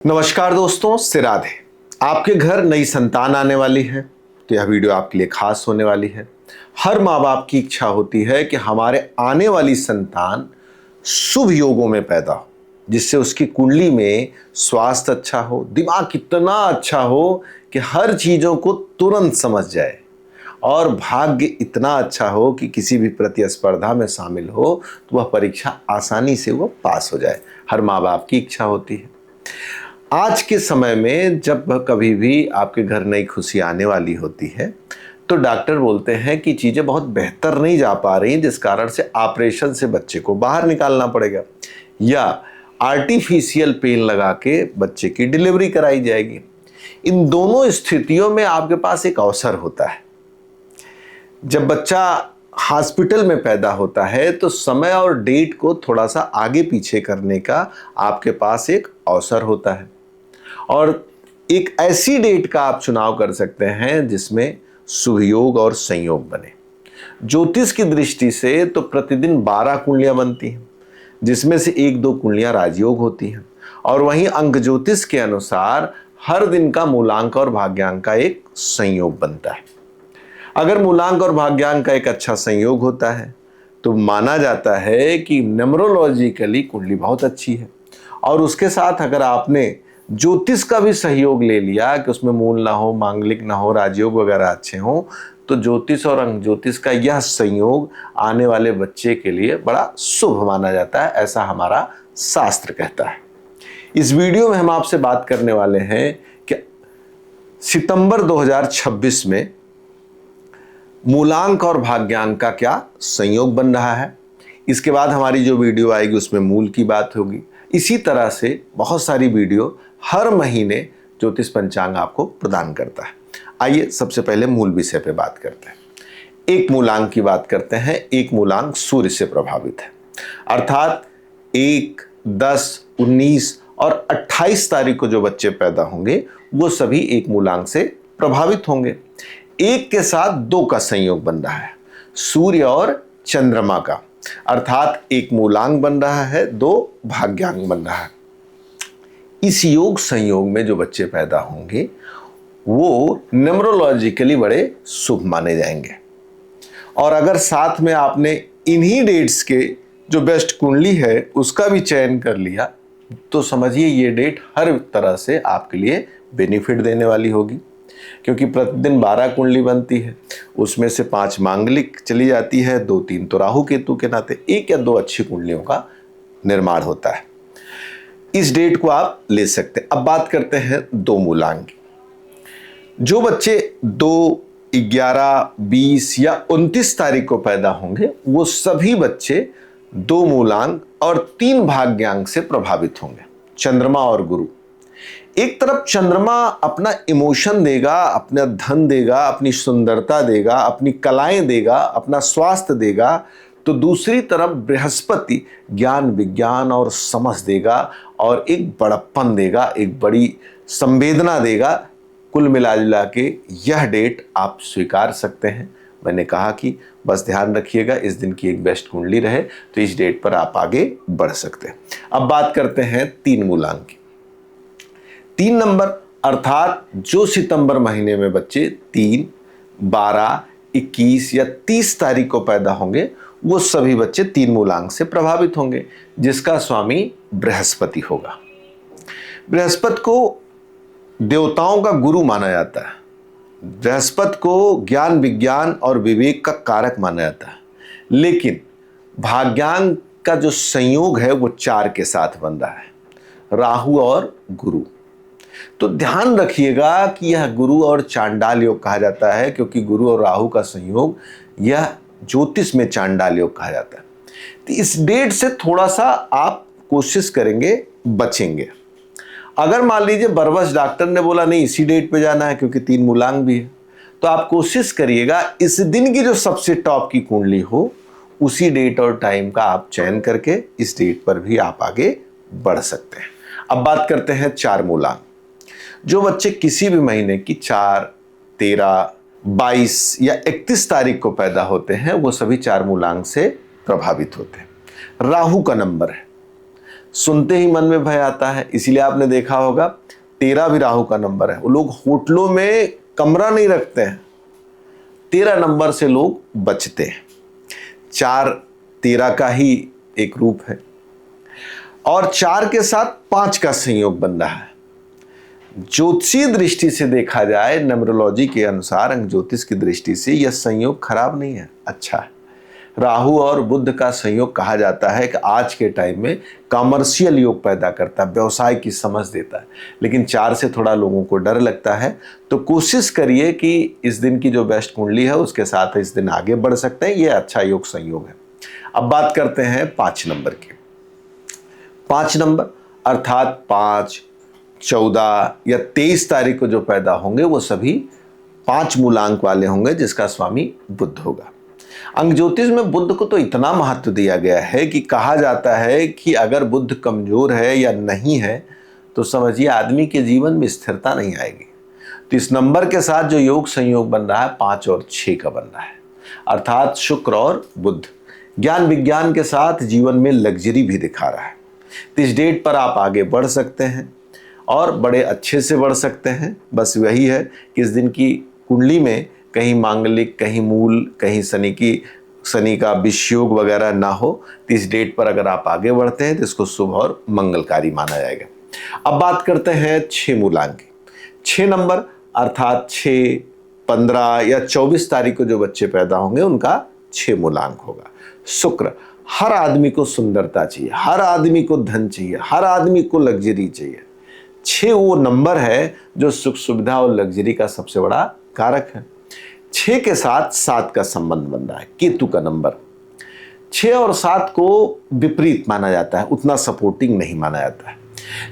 नमस्कार दोस्तों, राधे। आपके घर नई संतान आने वाली है तो यह वीडियो आपके लिए खास होने वाली है। हर माँ बाप की इच्छा होती है कि हमारे आने वाली संतान शुभ योगों में पैदा हो, जिससे उसकी कुंडली में स्वास्थ्य अच्छा हो, दिमाग इतना अच्छा हो कि हर चीज़ों को तुरंत समझ जाए और भाग्य इतना अच्छा हो कि किसी भी प्रतिस्पर्धा में शामिल हो तो वह परीक्षा आसानी से वो पास हो जाए। हर माँ बाप की इच्छा होती है। आज के समय में जब कभी भी आपके घर नई खुशी आने वाली होती है तो डॉक्टर बोलते हैं कि चीज़ें बहुत बेहतर नहीं जा पा रही, जिस कारण से ऑपरेशन से बच्चे को बाहर निकालना पड़ेगा या आर्टिफिशियल पेन लगा के बच्चे की डिलीवरी कराई जाएगी। इन दोनों स्थितियों में आपके पास एक अवसर होता है। जब बच्चा हॉस्पिटल में पैदा होता है तो समय और डेट को थोड़ा सा आगे पीछे करने का आपके पास एक अवसर होता है और एक ऐसी डेट का आप चुनाव कर सकते हैं जिसमें शुभ योग और संयोग बने। ज्योतिष की दृष्टि से तो प्रतिदिन 12 कुंडलियां बनती हैं, जिसमें से 1-2 कुंडलियां राजयोग होती हैं और वहीं अंक ज्योतिष के अनुसार हर दिन का मूलांक और भाग्यांक का एक संयोग बनता है। अगर मूलांक और भाग्यांक का एक अच्छा संयोग होता है तो माना जाता है कि न्यूमरोलॉजिकली कुंडली बहुत अच्छी है। और उसके साथ अगर आपने ज्योतिष का भी सहयोग ले लिया कि उसमें मूल ना हो, मांगलिक ना हो, राजयोग वगैरह अच्छे हों, तो ज्योतिष और अंक ज्योतिष का यह संयोग आने वाले बच्चे के लिए बड़ा शुभ माना जाता है, ऐसा हमारा शास्त्र कहता है। इस वीडियो में हम आपसे बात करने वाले हैं कि सितंबर 2026 में मूलांक और भाग्यांक का क्या संयोग बन रहा है। इसके बाद हमारी जो वीडियो आएगी उसमें मूल की बात होगी। इसी तरह से बहुत सारी वीडियो हर महीने ज्योतिष पंचांग आपको प्रदान करता है। आइए सबसे पहले मूल विषय पे बात करते हैं। एक मूलांक की बात करते हैं। एक मूलांक सूर्य से प्रभावित है, अर्थात 1, 10, 19 और 28 तारीख को जो बच्चे पैदा होंगे वो सभी एक मूलांक से प्रभावित होंगे। एक के साथ 2 का संयोग बन रहा है, सूर्य और चंद्रमा का, अर्थात एक मूलांक बन रहा है, 2 भाग्यांक बन रहा है। इस योग संयोग में जो बच्चे पैदा होंगे वो न्यूमरोलॉजिकली बड़े शुभ माने जाएंगे। और अगर साथ में आपने इन्हीं डेट्स के जो बेस्ट कुंडली है उसका भी चयन कर लिया तो समझिए ये डेट हर तरह से आपके लिए बेनिफिट देने वाली होगी, क्योंकि प्रतिदिन 12 कुंडली बनती है, उसमें से 5 मांगलिक चली जाती है, 2-3 तो राहु केतु के नाते 1 या 2 अच्छी कुंडलियों का निर्माण होता है। इस डेट को आप ले सकते हैं। अब बात करते हैं 2 मूलांक की। जो बच्चे 2, 11, 20 या 29 तारीख को पैदा होंगे वो सभी बच्चे 2 मूलांक और 3 भाग्यांक से प्रभावित होंगे, चंद्रमा और गुरु। एक तरफ चंद्रमा अपना इमोशन देगा, अपना धन देगा, अपनी सुंदरता देगा, अपनी कलाएं देगा, अपना स्वास्थ्य देगा, तो दूसरी तरफ बृहस्पति ज्ञान विज्ञान और समझ देगा और एक बड़प्पन देगा, एक बड़ी संवेदना देगा। कुल मिला जुला के यह डेट आप स्वीकार सकते हैं। मैंने कहा कि बस ध्यान रखिएगा इस दिन की एक बेस्ट कुंडली रहे तो इस डेट पर आप आगे बढ़ सकते हैं। अब बात करते हैं 3 मूलांक की। 3 नंबर अर्थात जो सितंबर महीने में बच्चे 3, 12, 21 या 30 तारीख को पैदा होंगे वो सभी बच्चे 3 मूलांक से प्रभावित होंगे, जिसका स्वामी बृहस्पति होगा। बृहस्पति को देवताओं का गुरु माना जाता है। बृहस्पति को ज्ञान विज्ञान और विवेक का कारक माना जाता है, लेकिन भाग्यांक का जो संयोग है वो 4 के साथ बन रहा है, राहु और गुरु। तो ध्यान रखिएगा कि यह गुरु और चांडाल योग कहा जाता है, क्योंकि गुरु और राहु का संयोग यह ज्योतिष में चांडाल योग कहा जाता है। तो इस डेट से थोड़ा सा आप कोशिश करेंगे बचेंगे। अगर मान लीजिए बरबस डॉक्टर ने बोला नहीं इसी डेट पे जाना है क्योंकि 3 मूलांक भी है, तो आप कोशिश करिएगा इस दिन की जो सबसे टॉप की कुंडली हो उसी डेट और टाइम का आप चयन करके इस डेट पर भी आप आगे बढ़ सकते हैं। अब बात करते हैं 4 मूलांक। जो बच्चे किसी भी महीने की 4, 13, 22 या 31 तारीख को पैदा होते हैं वो सभी 4 मूलांक से प्रभावित होते हैं। राहु का नंबर है सुनते ही मन में भय आता है। इसीलिए आपने देखा होगा 13 भी राहु का नंबर है। वो लोग होटलों में कमरा नहीं रखते हैं, 13 नंबर से लोग बचते हैं। 4 13 का ही एक रूप है और 4 के साथ 5 का संयोग बन रहा है। ज्योतिषीय दृष्टि से देखा जाए, न्यूमरोलॉजी के अनुसार, अंक ज्योतिष की दृष्टि से यह संयोग खराब नहीं है, अच्छा है। राहु और बुध का संयोग कहा जाता है कि आज के टाइम में कॉमर्शियल योग पैदा करता है, व्यवसाय की समझ देता है। लेकिन 4 से थोड़ा लोगों को डर लगता है, तो कोशिश करिए कि इस दिन की जो बेस्ट कुंडली है उसके साथ इस दिन आगे बढ़ सकते हैं। ये अच्छा योग संयोग है। अब बात करते हैं 5 नंबर की। 5 नंबर अर्थात 5, 14 या 23 तारीख को जो पैदा होंगे वो सभी 5 मूलांक वाले होंगे, जिसका स्वामी बुध होगा। अंक ज्योतिष में बुध को तो इतना महत्व दिया गया है कि कहा जाता है कि अगर बुध कमजोर है या नहीं है तो समझिए आदमी के जीवन में स्थिरता नहीं आएगी। तो इस नंबर के साथ जो योग संयोग बन रहा है 5 और 6 का बन रहा है, अर्थात शुक्र और बुध ज्ञान विज्ञान के साथ जीवन में लग्जरी भी दिखा रहा है। तो इस डेट पर आप आगे बढ़ सकते हैं और बड़े अच्छे से बढ़ सकते हैं। बस वही है कि इस दिन की कुंडली में कहीं मांगलिक, कहीं मूल, कहीं शनि का विषयोग वगैरह ना हो। तो इस डेट पर अगर आप आगे बढ़ते हैं तो इसको शुभ और मंगलकारी माना जाएगा। अब बात करते हैं 6 मूलांक की। 6 नंबर अर्थात 6, 15 या 24 तारीख को जो बच्चे पैदा होंगे उनका 6 मूलांक होगा। शुक्र, हर आदमी को सुंदरता चाहिए, हर आदमी को धन चाहिए, हर आदमी को लग्जरी चाहिए। 6 वो नंबर है जो सुख सुविधा और लग्जरी का सबसे बड़ा कारक है। 6 के साथ 7 का संबंध बन रहा है, केतु का नंबर। 6 और 7 को विपरीत माना जाता है, उतना सपोर्टिंग नहीं माना जाता है।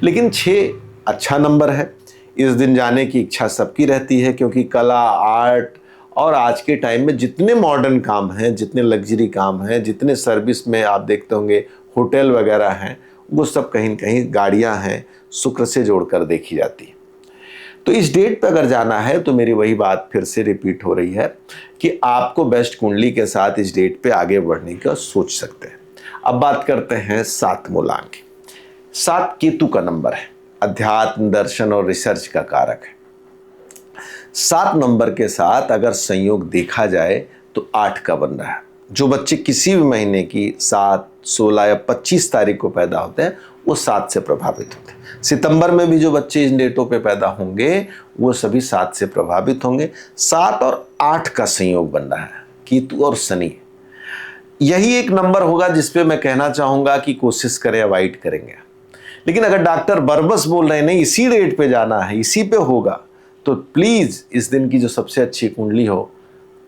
लेकिन 6 अच्छा नंबर है। इस दिन जाने की इच्छा सबकी रहती है, क्योंकि कला, आर्ट और आज के टाइम में जितने मॉडर्न काम हैं, जितने लग्जरी काम हैं, जितने सर्विस में आप देखते होंगे होटल वगैरह हैं, वो सब कहीं न कहीं गाड़ियां हैं, शुक्र से जोड़कर देखी जाती है। तो इस डेट पर अगर जाना है तो मेरी वही बात फिर से रिपीट हो रही है कि आपको बेस्ट कुंडली के साथ इस डेट पे आगे बढ़ने का सोच सकते हैं। अब बात करते हैं 7 मूलांक की। 7 केतु का नंबर है, अध्यात्म, दर्शन और रिसर्च का कारक है। 7 नंबर के साथ अगर संयोग देखा जाए तो 8 का बन रहा है। जो बच्चे किसी भी महीने की 7, 16 या 25 तारीख को पैदा होते हैं वो 7 से प्रभावित होते हैं। सितंबर में भी जो बच्चे इन डेटों पे पैदा होंगे वो सभी 7 से प्रभावित होंगे। 7 और 8 का संयोग बन रहा है, केतु और शनि। यही एक नंबर होगा जिसपे मैं कहना चाहूंगा कि कोशिश करें, अवॉइड करेंगे। लेकिन अगर डॉक्टर बरबस बोल रहे हैं नहीं इसी डेट पे जाना है, इसी पे होगा, तो प्लीज इस दिन की जो सबसे अच्छी कुंडली हो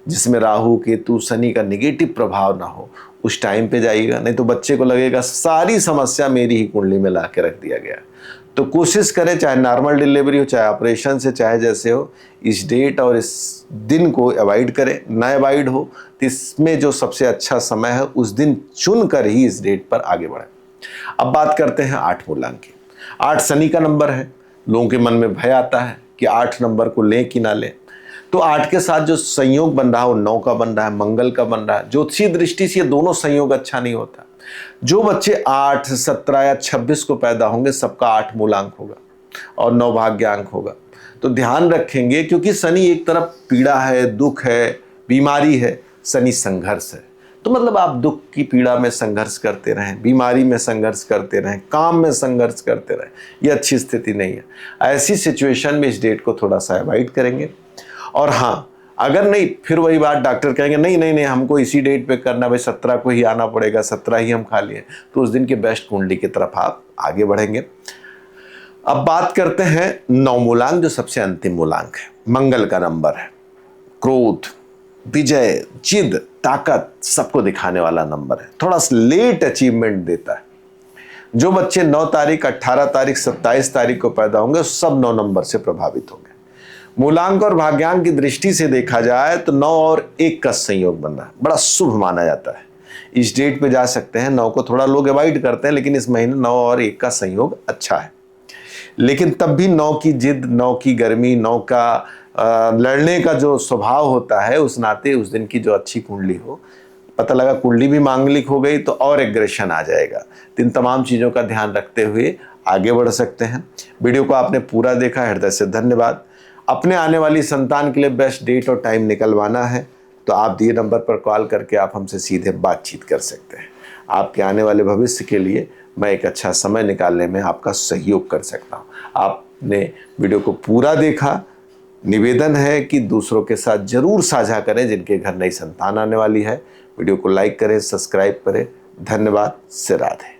जिसमें राहु, केतु, शनि का निगेटिव प्रभाव ना हो, उस टाइम पे जाइएगा। नहीं तो बच्चे को लगेगा सारी समस्या मेरी ही कुंडली में ला के रख दिया गया। तो कोशिश करें, चाहे नॉर्मल डिलीवरी हो, चाहे ऑपरेशन से, चाहे जैसे हो, इस डेट और इस दिन को अवॉइड करें। ना अवॉइड हो तो इसमें जो सबसे अच्छा समय है उस दिन चुन कर ही इस डेट पर आगे बढ़ें। अब बात करते हैं 8 मूलांक की। 8 शनि का नंबर है। लोगों के मन में भय आता है कि 8 नंबर को लें कि ना लें। तो 8 के साथ जो संयोग बन रहा है वो 9 का बन रहा है, मंगल का बन रहा है। ज्योतिषीय दृष्टि से ये दोनों संयोग अच्छा नहीं होता। जो बच्चे 8, 17 या 26 को पैदा होंगे सबका 8 मूलांक होगा और 9 भाग्यांक होगा। तो ध्यान रखेंगे, क्योंकि शनि एक तरफ पीड़ा है, दुख है, बीमारी है, शनि संघर्ष है। तो मतलब आप दुख की पीड़ा में संघर्ष करते रहें, बीमारी में संघर्ष करते रहें, काम में संघर्ष करते रहें, ये अच्छी स्थिति नहीं है। ऐसी सिचुएशन में इस डेट को थोड़ा सा अवॉइड करेंगे। और हाँ, अगर नहीं, फिर वही बात डॉक्टर कहेंगे नहीं नहीं नहीं हमको इसी डेट पे करना, भाई 17 को ही आना पड़ेगा, 17 ही हम खा लिए, तो उस दिन के बेस्ट कुंडली की तरफ आप आगे बढ़ेंगे। अब बात करते हैं 9 मूलांक, जो सबसे अंतिम मूलांक है, मंगल का नंबर है। क्रोध, विजय, जिद, ताकत सबको दिखाने वाला नंबर है। थोड़ा सा लेट अचीवमेंट देता है। जो बच्चे 9 तारीख, 18 तारीख, 27 तारीख को पैदा होंगे सब 9 नंबर से प्रभावित होंगे। मूलांक और भाग्यांक की दृष्टि से देखा जाए तो 9 और 1 का संयोग बन रहा है, बड़ा शुभ माना जाता है। इस डेट पे जा सकते हैं। 9 को थोड़ा लोग अवॉइड करते हैं, लेकिन इस महीने 9 और 1 का संयोग अच्छा है। लेकिन तब भी 9 की जिद, 9 की गर्मी, 9 का लड़ने का जो स्वभाव होता है, उस नाते उस दिन की जो अच्छी कुंडली हो, पता लगा कुंडली भी मांगलिक हो गई तो और एग्रेशन आ जाएगा। तो इन तमाम चीज़ों का ध्यान रखते हुए आगे बढ़ सकते हैं। वीडियो को आपने पूरा देखा, हृदय से धन्यवाद। अपने आने वाली संतान के लिए बेस्ट डेट और टाइम निकलवाना है तो आप दिए नंबर पर कॉल करके आप हमसे सीधे बातचीत कर सकते हैं। आपके आने वाले भविष्य के लिए मैं एक अच्छा समय निकालने में आपका सहयोग कर सकता हूँ। आपने वीडियो को पूरा देखा। निवेदन है कि दूसरों के साथ जरूर साझा करें जिनके घर नई संतान आने वाली है। वीडियो को लाइक करें, सब्सक्राइब करें। धन्यवाद। से राधे।